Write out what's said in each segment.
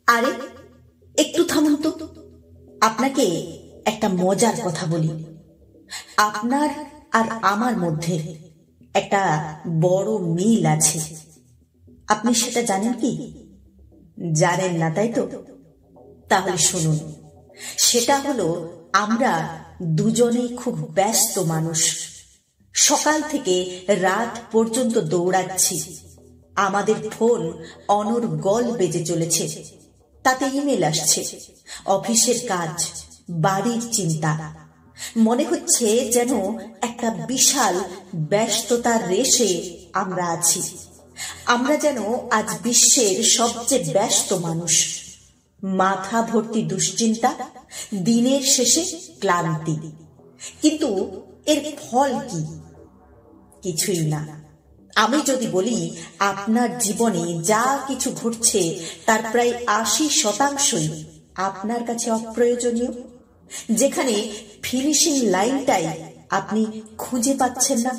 আরে একটু থামুন তো, আপনাকে একটা মজার কথা বলি। আপনার আর আমার মধ্যে একটা বড় মিল আছে। আপনি সেটা জানেন কি? জানেন না, তাই তো? তাহলে শুনুন, সেটা হলো আমরা দুজনেই খুব ব্যস্ত মানুষ। সকাল থেকে রাত পর্যন্ত দৌড়াচ্ছি। আমাদের ফোন অনর্গল বেজে চলেছে। তাতে ইমেল আসছে, অফিসের কাজ, বাড়ির চিন্তা। মনে হচ্ছে যেন একটা বিশাল ব্যস্ততার রেশে আমরা আছি। আমরা যেন আজ বিশ্বের সবচেয়ে ব্যস্ত মানুষ। মাথা ভর্তি দুশ্চিন্তা, দিনের শেষে ক্লান্তি। কিন্তু এর ফল কি? কিছুই না। আমি যদি বলি আপনার জীবনে যা কিছু ঘটছে তার প্রায় 80% আপনার কাছে অপ্রয়োজনীয়, যেখানে ফিনিশিং লাইনটাই আপনি খুঁজে পাচ্ছেন না।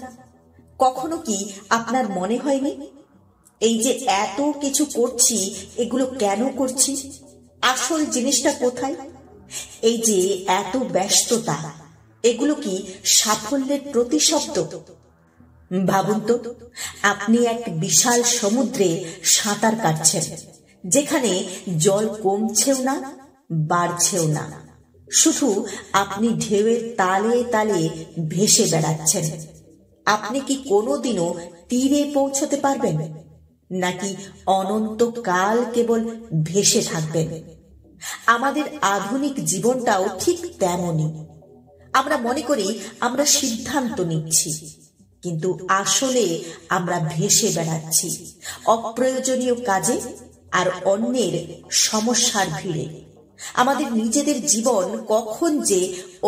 কখনো কি আপনার মনে হয়নি এই যে এত কিছু করছি, এগুলো কেন করছি? আসল জিনিসটা কোথায়? এই যে এত ব্যস্ততা, এগুলো কি সাফল্যের প্রতিশব্দ? ভাবুন তো, আপনি এক বিশাল সমুদ্রে সাঁতার কাটছেন, যেখানে জল কমছেও না বাড়ছেও না, শুধু আপনি ঢেউয়ের তালে তালে ভেসে বেড়াচ্ছেন। আপনি কি কোনোদিনও তীরে পৌঁছতে পারবেন, নাকি অনন্তকাল কেবল ভেসে থাকবেন? আমাদের আধুনিক জীবনটাও ঠিক তেমনই। আমরা মনে করি আমরা সিদ্ধান্ত নিচ্ছি, কিন্তু আসলে আমরা ভেসে বেড়াচ্ছি অপ্রয়োজনীয় কাজে আর অন্যের সমস্যার ভিড়ে। আমাদের নিজেদের জীবন কখন যে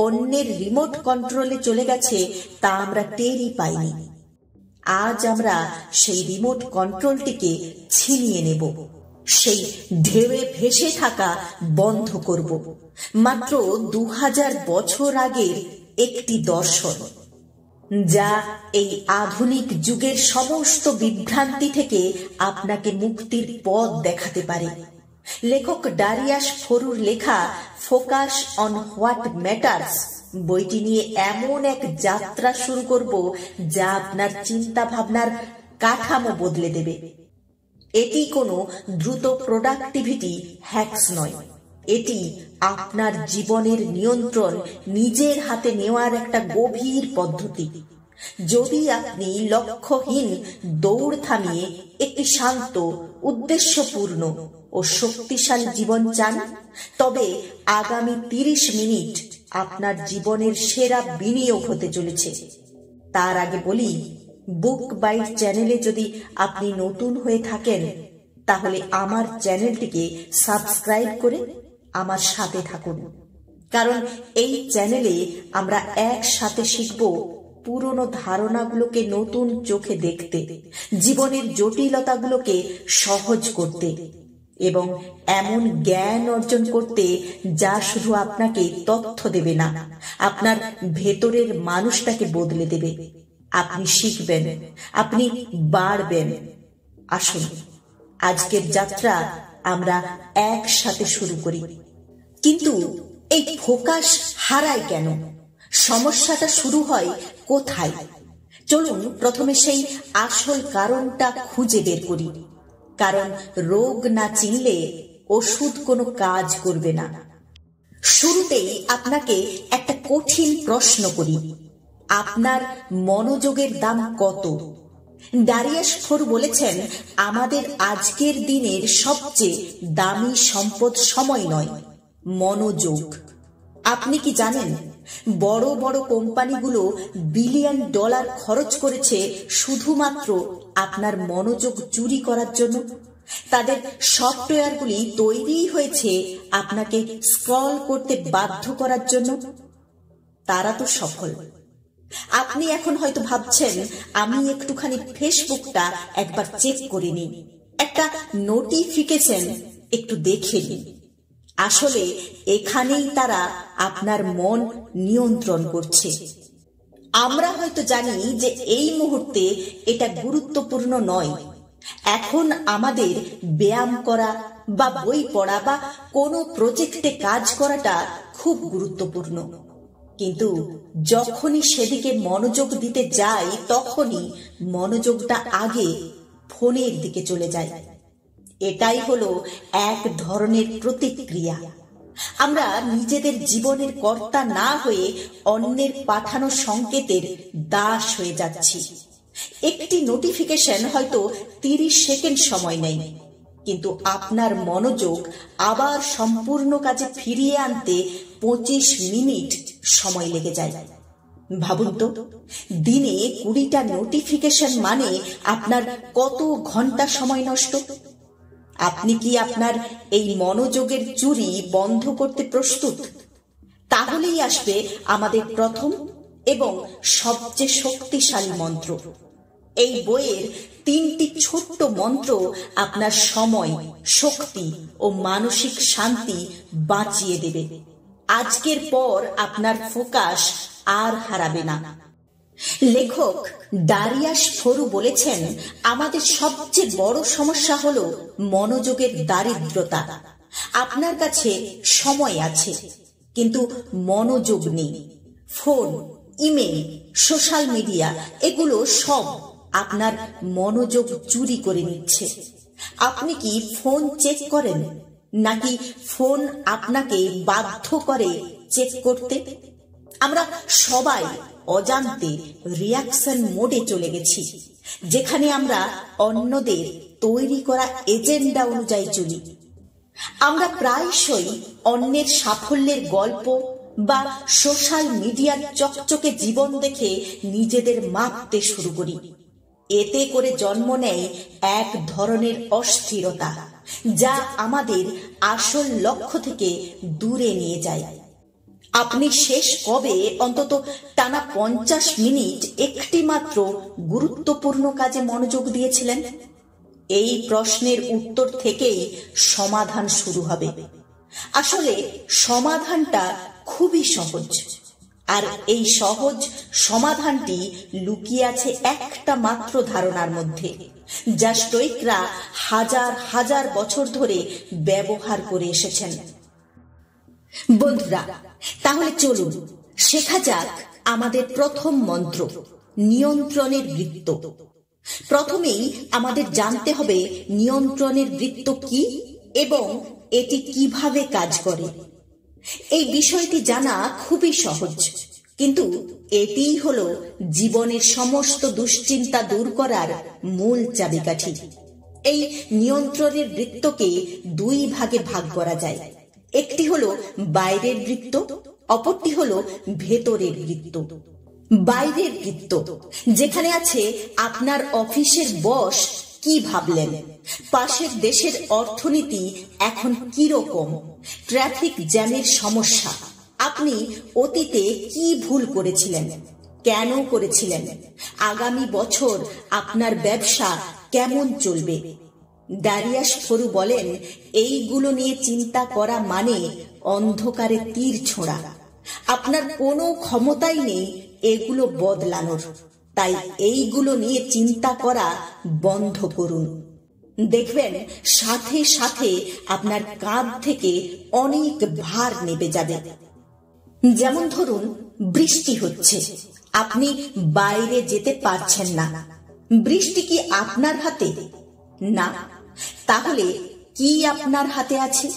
অন্যের রিমোট কন্ট্রোলে চলে গেছে তা আমরা টেরই পাইনি। আজ আমরা সেই রিমোট কন্ট্রোলটিকে ছিনিয়ে নেব, সেই ঢেউয়ে ভেসে থাকা বন্ধ করব। মাত্র 2000 বছর আগের একটি দর্শন, যা এই আধুনিক যুগের সমস্ত বিভ্রান্তি থেকে আপনাকে মুক্তির পথ দেখাতে পারে। লেখক ডারিয়াস ফোরুর লেখা ফোকাস অন হোয়াট ম্যাটার্স বইটি নিয়ে এমন এক যাত্রা শুরু করব যা আপনার চিন্তা ভাবনার কাঠামো বদলে দেবে। এটি কোনো দ্রুত প্রোডাক্টিভিটি হ্যাকস নয়, এটি আপনার জীবনের নিয়ন্ত্রণ নিজের হাতে নেওয়ার একটা গভীর পদ্ধতি। যদি আপনি লক্ষ্যহীন দৌড় থামিয়ে একটি শান্ত, উদ্দেশ্যপূর্ণ ও শক্তিশালী জীবন চান, তবে আগামী 30 মিনিট আপনার জীবনের সেরা বিনিয়োগ হতে চলেছে। তার আগে বলি, বুক বাইট চ্যানেলে যদি আপনি নতুন হয়ে থাকেন, তাহলে আমার চ্যানেলটিকে সাবস্ক্রাইব করে আমার সাথে থাকুন। কারণ এই চ্যানেলে আমরা একসাথে শিখব পুরনো ধারণাগুলোকে নতুন চোখে দেখতে, জীবনের জটিলতাগুলোকে সহজ করতে এবং এমন জ্ঞান অর্জন করতে যা শুধু আপনাকে তথ্য দেবে না, আপনার ভেতরের মানুষটাকে বদলে দেবে। আপনি শিখবেন, আপনি বাড়বেন। আসুন আজকের যাত্রা আমরা একসাথে শুরু করি। কিন্তু এই ফোকাস হারায় কেন? সমস্যাটা শুরু হয় কোথায়? চলুন প্রথমে সেই আসল কারণটা খুঁজে বের করি। কারণ রোগ না চিনলে ওষুধ কোনো কাজ করবে না। শুরুতেই আপনাকে একটা কঠিন প্রশ্ন করি, আপনার মনোযোগের দাম কত? ডারিয়াস ফোর বলেছেন, আমাদের আজকের দিনের সবচেয়ে দামি সম্পদ সময় নয়, মনোযোগ। আপনি কি জানেন, বড় বড় কোম্পানিগুলো $বিলিয়ন খরচ করেছে শুধুমাত্র আপনার মনোযোগ চুরি করার জন্য? তাদের সফটওয়্যারগুলি তৈরি হয়েছে আপনাকে স্ক্রল করতে বাধ্য করার জন্য। তারা তো সফল। আপনি এখন হয়তো ভাবছেন, আমি একটুখানি ফেসবুকটা একবার চেক করে নিই, একটা নোটিফিকেশন একটু দেখে নিই। আসলে এখানেই তারা আপনার মন নিয়ন্ত্রণ করছে। আমরা হয়তো জানি যে এই মুহূর্তে এটা গুরুত্বপূর্ণ নয়। এখন আমাদের ব্যায়াম করা, বা বই পড়া বা কোনো প্রজেক্টে কাজ করাটা খুব গুরুত্বপূর্ণ, কিন্তু যখনই সেদিকে মনোযোগ দিতে যাই তখনই মনোযোগটা আগে ফোনের দিকে চলে যায়। এটাই হলো এক ধরনের প্রতিক্রিয়া। আমরা নিজেদের জীবনের কর্তা না হয়ে অন্যের পাঠানো সংকেতের দাস হয়ে যাচ্ছি। একটি নোটিফিকেশন হয়তো 30 সেকেন্ড সময় নেয়, কিন্তু আপনার মনোযোগ আবার সম্পূর্ণ কাজে ফিরিয়ে আনতে 25 মিনিট সময় লেগে যায়। ভাবুন তো, দিনে 20টা নোটিফিকেশন মানে আপনার কত ঘন্টা সময় নষ্ট। আপনি কি আপনার এই মনোযোগের চুরি বন্ধ করতে প্রস্তুত? তাহলেই আসবে আমাদের প্রথম এবং সবচেয়ে শক্তিশালী মন্ত্র। এই বইয়ের 3টি ছোট্ট মন্ত্র আপনার সময়, শক্তি ও মানসিক শান্তি বাঁচিয়ে দেবে। আজকের পর আপনার ফোকাস আর হারাবে না। লেখক ডারিয়াস ফোরু বলেছেন, আমাদের সবচেয়ে বড় সমস্যা হলো মনোযোগের দারিদ্রতা। আপনার কাছে সময় আছে, কিন্তু মনোযোগ নেই। ফোন, ইমেল, সোশ্যাল মিডিয়া এগুলো সব আপনার মনোযোগ চুরি করে নিচ্ছে। আপনি কি ফোন চেক করেন, নাকি ফোন আপনাকে বাধ্য করে চেক করতে? আমরা সবাই অজান্তে রিয়াকশন মোডে চলে গেছি, যেখানে আমরা অন্যদের তৈরি করা এজেন্ডা অনুযায়ী চলি। আমরা প্রায়শই অন্যের সাফল্যের গল্প বা সোশ্যাল মিডিয়ার চকচকে জীবন দেখে নিজেদের মাপতে শুরু করি। এতে করে জন্ম নেয় এক ধরনের অস্থিরতা, যা আমাদের আসল লক্ষ্য থেকে দূরে নিয়ে যায়। আপনি শেষ কবে অন্তত টানা 50 মিনিট একটি মাত্র গুরুত্বপূর্ণ কাজে মনোযোগ দিয়েছিলেন? এই প্রশ্নের উত্তর থেকেই সমাধান শুরু হবে। আসলে সমাধানটা খুবই সহজ, আর এই সহজ সমাধানটি লুকিয়ে আছে একটা মাত্র ধারণার মধ্যে, যা স্টোইকরা হাজার হাজার বছর ধরে ব্যবহার করে এসেছেন। বন্ধুরা, তাহলে চলুন শেখা যাক আমাদের প্রথম মন্ত্র, নিয়ন্ত্রণের বৃত্ত। প্রথমেই আমাদের জানতে হবে নিয়ন্ত্রণের বৃত্ত কি এবং এটি কিভাবে কাজ করে। এই বিষয়টি জানা খুবই সহজ, কিন্তু এটিই হলো জীবনের সমস্ত দুশ্চিন্তা দূর করার মূল চাবিকাঠি। এই নিয়ন্ত্রণের বৃত্তকে 2 ভাগে ভাগ করা যায়। একটি হলো বাইরের বৃত্ত, অপরটি হলো ভেতরের বৃত্ত। বাইরের বৃত্ত, যেখানে আছে আপনার অফিসের বস কি ভাবলেন, পাশের দেশের অর্থনীতি এখন কি রকম, ট্রাফিক জ্যামের সমস্যা, আপনি অতীতে কি ভুল করেছিলেন, কেন করেছিলেন, আগামী বছর আপনার ব্যবসা কেমন চলবে। ডারিয়াস ফোরু বলেন, এইগুলো নিয়ে চিন্তা করা মানে অন্ধকারে তীর ছোঁড়া। আপনার কোনো ক্ষমতাই নেই এগুলো বদলানোর, তাই এইগুলো নিয়ে চিন্তা করা বন্ধ করুন। দেখবেন সাথে সাথে আপনার কাঁধ থেকে অনেক ভার নেমে যাবে। যেমন ধরুন, বৃষ্টি হচ্ছে, আপনি বাইরে যেতে পারছেন না। বৃষ্টি কি আপনার হাতে? না। তাহলে কি আপনার হাতে আছে?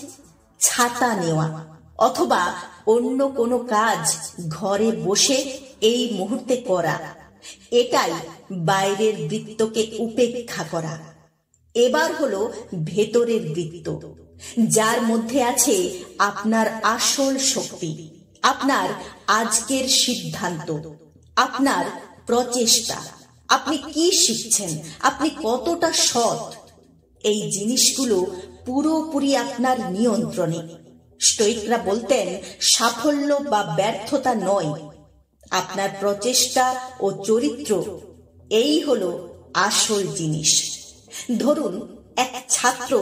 ছাতা নেওয়া, অথবা অন্য কোনো কাজ ঘরে বসে এই মুহূর্তে করা। এটাই বাইরের বৃত্তকে উপেক্ষা করা। এবার হলো ভেতরের বৃত্ত, যার মধ্যে আছে আপনার আসল শক্তি, আপনার আজকের সিদ্ধান্ত, আপনার প্রচেষ্টা, আপনি কি শিখছেন, আপনি কতটা সৎ। এই জিনিসগুলো পুরোপুরি আপনার নিয়ন্ত্রণে। স্টোইকরা বলতেন, সাফল্য বা ব্যর্থতা নয়, আপনার প্রচেষ্টা ও চরিত্র, এই হলো আসল জিনিস। ধরুন, এক ছাত্র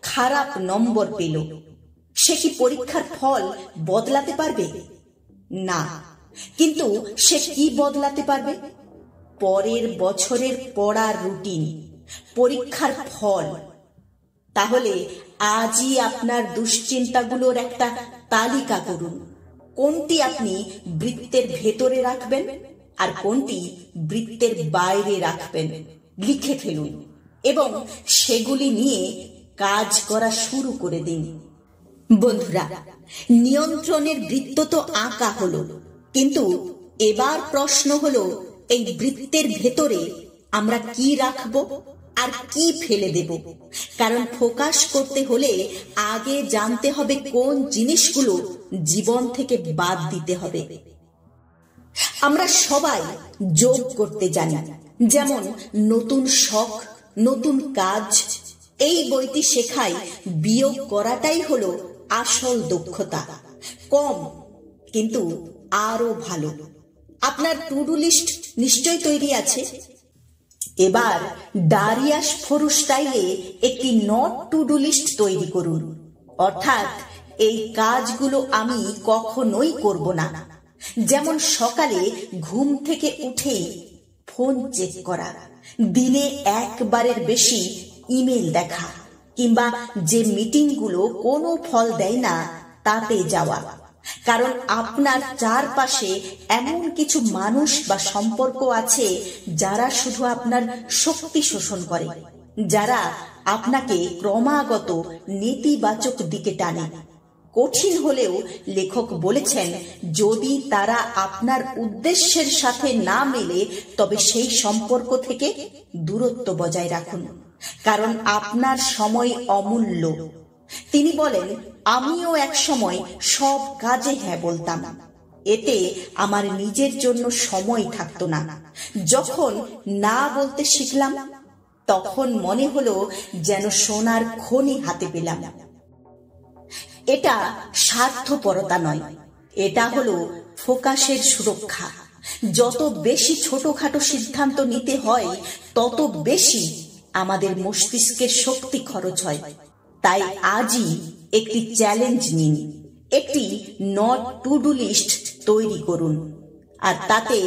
খারাপ নম্বর পেল, সে কি পরীক্ষার ফল বদলাতে পারবে? না। কিন্তু সে কি বদলাতে পারবে? পরের বছরের পড়ার রুটিন, পরীক্ষার ফল। তাহলে আজই আপনার দুশ্চিন্তাগুলোর একটা তালিকা করুন। কোনটি আপনি বৃত্তের ভেতরে রাখবেন আর কোনটি বৃত্তের বাইরে রাখবেন লিখে ফেলুন এবং সেগুলি নিয়ে কাজ করা শুরু করে দিন। বন্ধুরা, নিয়ন্ত্রণের বৃত্ত তো আঁকা হলো, কিন্তু এবার প্রশ্ন হলো এই বৃত্তের ভেতরে আমরা কি রাখবো আর কি ফেলে দেব। কারণ ফোকাস করতে হলে আগে জানতে হবে কোন জিনিসগুলো জীবন থেকে বাদ দিতে হবে। আমরা সবাই যোগ করতে জানি, যেমন নতুন শখ, নতুন কাজ। এই বইটি শেখায় বিয়োগ করাটাই হলো আসল দক্ষতা। কম কিন্তু আরো ভালো। আপনার টু ডু লিস্ট নিশ্চয় তৈরি আছে। এবার ডারিয়াস ফরু স্টাইলে একটি নট টু ডু লিস্ট তৈরি করুন। অর্থাৎ এই কাজগুলো আমি কখনোই করব না। যেমন সকালে ঘুম থেকে উঠেই ফোন চেক করা, দিনে একবারের বেশি ইমেল দেখা, কিংবা যে মিটিংগুলো কোনো ফল দেয় না তাতে যাওয়া। কারণ আপনার চারপাশে এমন কিছু মানুষ বা সম্পর্ক আছে যারা শুধু আপনার শক্তি শোষণ করে, যারা আপনাকে ক্রমাগত নেতিবাচক দিকে টানে। কঠিন হলেও লেখক বলেছেন, যদি তারা আপনার উদ্দেশ্যের সাথে না মেলে তবে সেই সম্পর্ক থেকে দূরত্ব বজায় রাখুন, কারণ আপনার সময় অমূল্য। তিনি বলেন, আমিও এক সময় সব কাজে হ্যাঁ বলতাম, এতে আমার নিজের জন্য সময় থাকতো না। যখন না বলতে শিখলাম তখন মনে হলো যেন সোনার খনি হাতে পেলাম। এটা স্বার্থপরতা নয়, এটা হলো ফোকাসের সুরক্ষা। যত বেশি ছোটখাটো সিদ্ধান্ত নিতে হয় তত বেশি আমাদের মস্তিষ্কের শক্তি খরচ হয়। তাই আজই একটি চ্যালেঞ্জ নিন, একটি নট টু ডু লিস্ট তৈরি করুন আর তাতে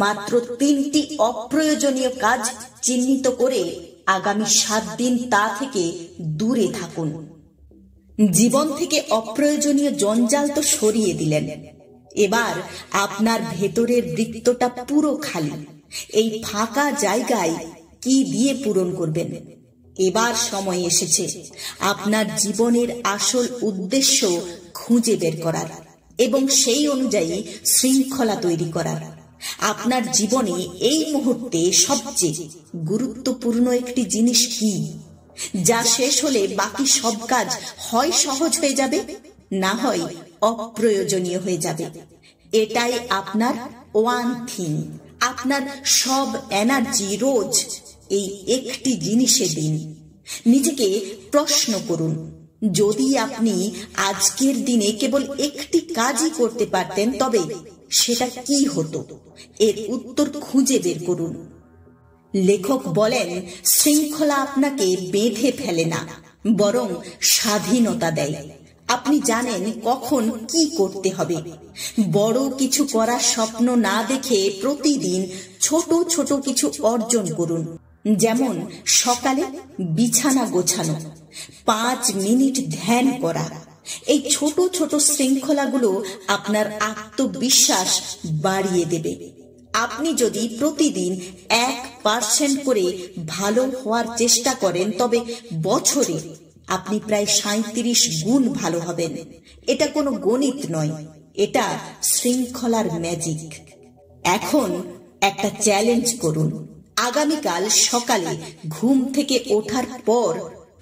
মাত্র 3টি অপ্রয়োজনীয় কাজ চিহ্নিত করে আগামী 7 দিন তা থেকে দূরে থাকুন। জীবন থেকে অপ্রয়োজনীয় জঞ্জাল তো সরিয়ে দিলেন, এবার আপনার ভেতরের বৃত্তটা পুরো খালি। এই ফাঁকা জায়গায় কি দিয়ে পূরণ করবেন? এবার সময় এসেছে আপনার জীবনের আসল উদ্দেশ্য খুঁজে বের করার এবং সেই অনুযায়ী শৃঙ্খলা তৈরি করার। আপনার জীবনে এই মুহূর্তে সবচেয়ে গুরুত্বপূর্ণ একটি জিনিস কি, যা শেষ হলে বাকি সব কাজ হয় সহজ হয়ে যাবে, না হয় অপ্রয়োজনীয় হয়ে যাবে। এটাই আপনার ওয়ান থিং। আপনার সব এনার্জি রোজ এই একটি জিনিসে দিন। নিজেকে প্রশ্ন করুন, যদি আপনি আজকের দিনে কেবল একটি কাজই করতে পারতেন তবে সেটা কি হতো? এর উত্তর খুঁজে বের করুন। লেখক বলেন, শৃঙ্খলা আপনাকে বেঁধে ফেলে না, বরং স্বাধীনতা দেয়। আপনি জানেন কখন কি করতে হবে। বড় কিছু করার স্বপ্ন না দেখে প্রতিদিন ছোট ছোট কিছু অর্জন করুন। যেমন সকালে বিছানা গোছানো, 5 মিনিট ধ্যান করা। এই ছোট ছোট শৃঙ্খলাগুলো আপনার আত্মবিশ্বাস বাড়িয়ে দেবে। আপনি যদি প্রতিদিন 1% করে ভালো হওয়ার চেষ্টা করেন তবে বছরে আপনি প্রায় 37 গুণ ভালো হবেন। এটা কোনো গণিত নয়, এটা শৃঙ্খলার ম্যাজিক। এখন একটা চ্যালেঞ্জ করুন। আগামীকাল সকালে ঘুম থেকে ওঠার পর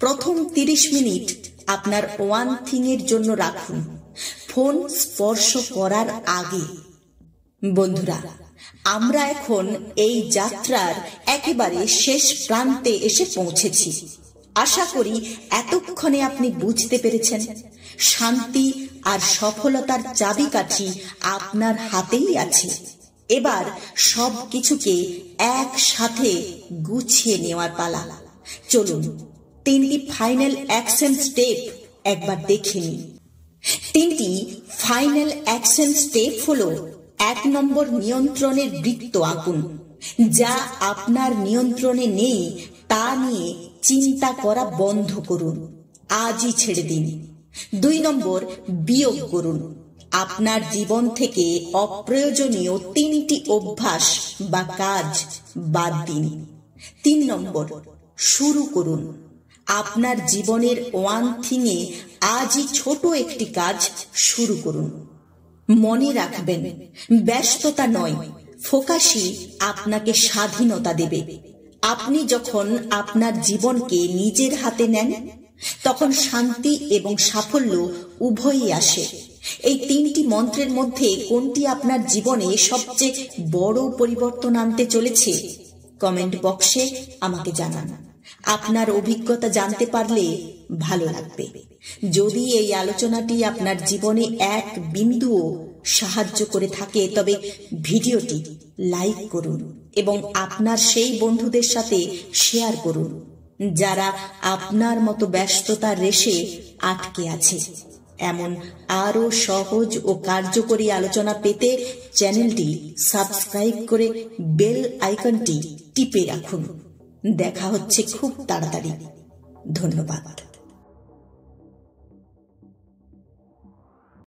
প্রথম 30 মিনিট আপনার ওয়ান থিং এর জন্য রাখুন, ফোন স্পর্শ করার আগে। বন্ধুরা, আমরা এখন এই যাত্রার একেবারে শেষ প্রান্তে এসে পৌঁছেছি। আশা করি এতক্ষণে আপনি বুঝতে পেরেছেন, শান্তি আর সফলতার চাবিকাঠি আপনার হাতেই আছে। এবার সব কিছুকে একসাথে গুছিয়ে নেওয়ার পালা। চলুন 3টি ফাইনাল অ্যাকশন স্টেপ একবার দেখে নিন। 3টি ফাইনাল অ্যাকশন স্টেপ হলো, 1 নম্বর, নিয়ন্ত্রণের বৃত্ত আঁকুন। যা আপনার নিয়ন্ত্রণে নেই তা নিয়ে চিন্তা করা বন্ধ করুন। আজই ছেড়ে দিন। 2 নম্বর, বিয়োগ করুন। আপনার জীবন থেকে অপ্রয়োজনীয় 3টি অভ্যাস বা কাজ বাদ দিন। 3 নম্বর, শুরু করুন। আপনার জীবনের ওয়ান থিংয়ে আজই ছোট একটি কাজ শুরু করুন। মনে রাখবেন, ব্যস্ততা নয়, ফোকাসই আপনাকে স্বাধীনতা দেবে। আপনি যখন আপনার জীবনকে নিজের হাতে নেন, তখন শান্তি এবং সাফল্য উভয়ই আসে। এই 3টি মন্ত্রের মধ্যে কোনটি আপনার জীবনে সবচেয়ে বড় পরিবর্তন আনতে চলেছে? কমেন্ট বক্সে আমাকে জানান। আপনার অভিজ্ঞতা জানতে পারলে ভালো লাগবে। যদি এই আলোচনাটি আপনার জীবনে এক বিন্দুও সাহায্য করে থাকে, তবে ভিডিওটি লাইক করুন এবং আপনার সেই বন্ধুদের সাথে শেয়ার করুন যারা আপনার মতো ব্যস্ততার রেশে আটকে আছে। এমন আরো সহজ ও কার্যকরী আলোচনা পেতে চ্যানেলটি সাবস্ক্রাইব করে বেল আইকনটি টিপে রাখুন। দেখা হচ্ছে খুব তাড়াতাড়ি। ধন্যবাদ।